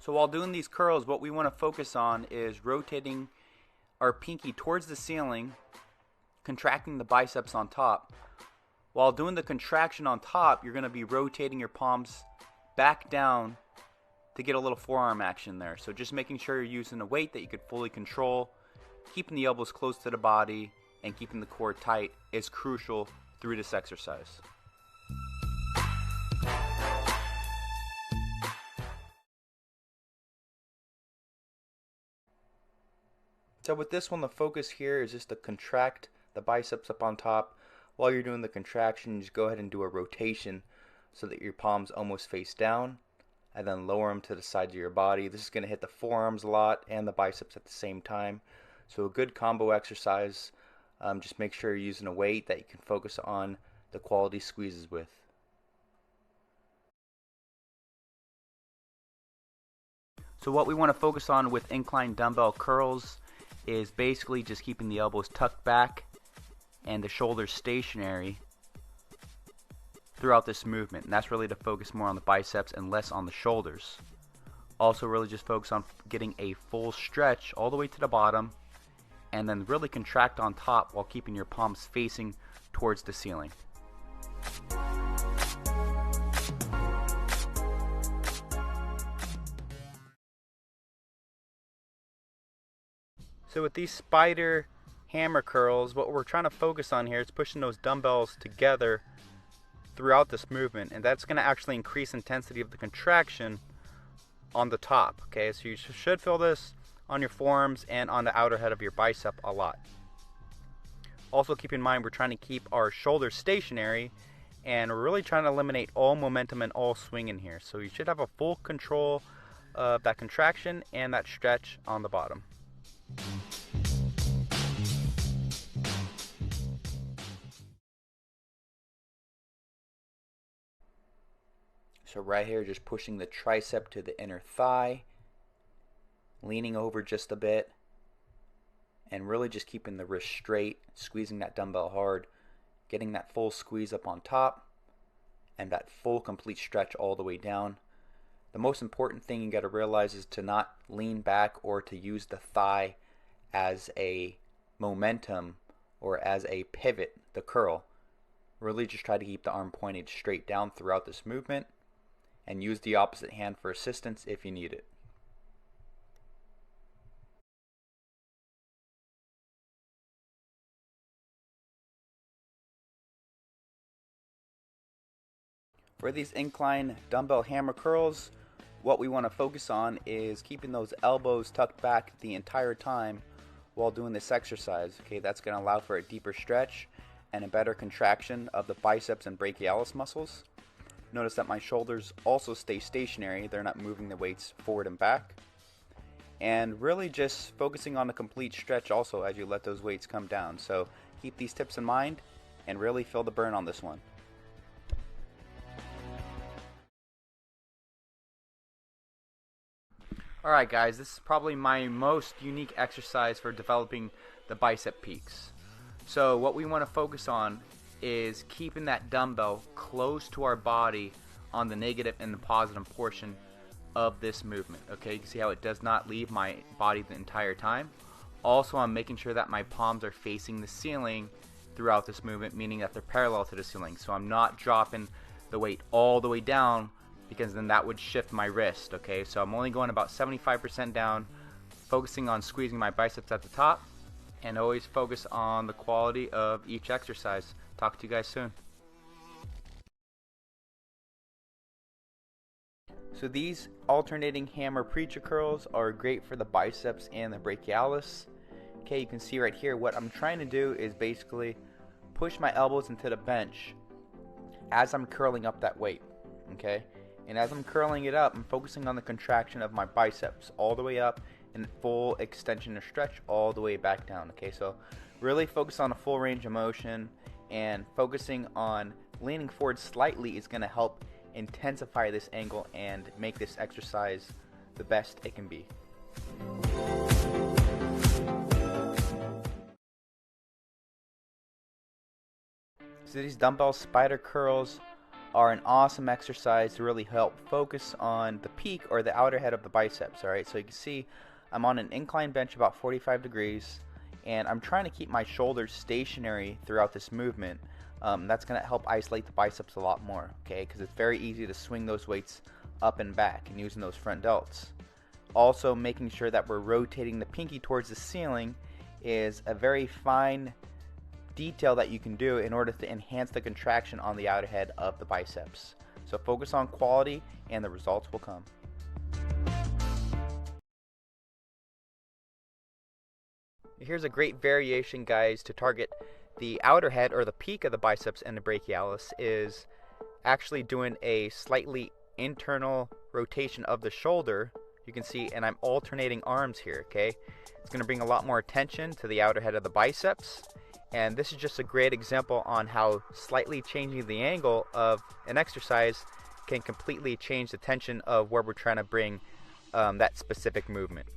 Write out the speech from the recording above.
So while doing these curls, what we want to focus on is rotating our pinky towards the ceiling, contracting the biceps on top. While doing the contraction on top, you're going to be rotating your palms back down to get a little forearm action there. So just making sure you're using a weight that you could fully control, keeping the elbows close to the body, and keeping the core tight is crucial through this exercise. So with this one, the focus here is just to contract the biceps up on top. While you're doing the contraction, just go ahead and do a rotation so that your palms almost face down, and then lower them to the sides of your body. This is going to hit the forearms a lot and the biceps at the same time. So a good combo exercise. Just make sure you're using a weight that you can focus on the quality squeezes with. So what we want to focus on with incline dumbbell curls is basically just keeping the elbows tucked back and the shoulders stationary throughout this movement. And that's really to focus more on the biceps and less on the shoulders. Also really just focus on getting a full stretch all the way to the bottom, and then really contract on top while keeping your palms facing towards the ceiling. So with these spider hammer curls, what we're trying to focus on here is pushing those dumbbells together throughout this movement, and that's going to actually increase intensity of the contraction on the top. Okay, so you should feel this on your forearms and on the outer head of your bicep a lot. Also keep in mind we're trying to keep our shoulders stationary, and we're really trying to eliminate all momentum and all swing in here. So you should have a full control of that contraction and that stretch on the bottom. So right here, just pushing the tricep to the inner thigh, leaning over just a bit, and really just keeping the wrist straight, squeezing that dumbbell hard, getting that full squeeze up on top, and that full complete stretch all the way down. The most important thing you got to realize is to not lean back or to use the thigh as a momentum or as a pivot, the curl. Really just try to keep the arm pointed straight down throughout this movement, and use the opposite hand for assistance if you need it. For these incline dumbbell hammer curls, what we want to focus on is keeping those elbows tucked back the entire time while doing this exercise. Okay, that's going to allow for a deeper stretch and a better contraction of the biceps and brachialis muscles. Notice that my shoulders also stay stationary. They're not moving the weights forward and back. And really just focusing on the complete stretch also as you let those weights come down. So keep these tips in mind and really feel the burn on this one. Alright guys, this is probably my most unique exercise for developing the bicep peaks. So what we want to focus on is keeping that dumbbell close to our body on the negative and the positive portion of this movement. Okay, you can see how it does not leave my body the entire time. Also, I'm making sure that my palms are facing the ceiling throughout this movement, meaning that they're parallel to the ceiling. So I'm not dropping the weight all the way down, because then that would shift my wrist. Okay, so I'm only going about 75% down, focusing on squeezing my biceps at the top, and always focus on the quality of each exercise. Talk to you guys soon. So these alternating hammer preacher curls are great for the biceps and the brachialis. Okay, you can see right here what I'm trying to do is basically push my elbows into the bench as I'm curling up that weight. Okay, and as I'm curling it up, I'm focusing on the contraction of my biceps all the way up and full extension or stretch all the way back down. Okay, so really focus on a full range of motion, and focusing on leaning forward slightly is going to help intensify this angle and make this exercise the best it can be. So these dumbbell spider curls are an awesome exercise to really help focus on the peak or the outer head of the biceps. Alright, so you can see I'm on an incline bench about 45 degrees, and I'm trying to keep my shoulders stationary throughout this movement. That's going to help isolate the biceps a lot more, okay, because it's very easy to swing those weights up and back and using those front delts. Also, making sure that we're rotating the pinky towards the ceiling is a very fine detail that you can do in order to enhance the contraction on the outer head of the biceps. So focus on quality and the results will come. Here's a great variation, guys, to target the outer head or the peak of the biceps and the brachialis, is actually doing a slightly internal rotation of the shoulder. You can see, and I'm alternating arms here, okay? It's going to bring a lot more attention to the outer head of the biceps, and this is just a great example on how slightly changing the angle of an exercise can completely change the tension of where we're trying to bring that specific movement.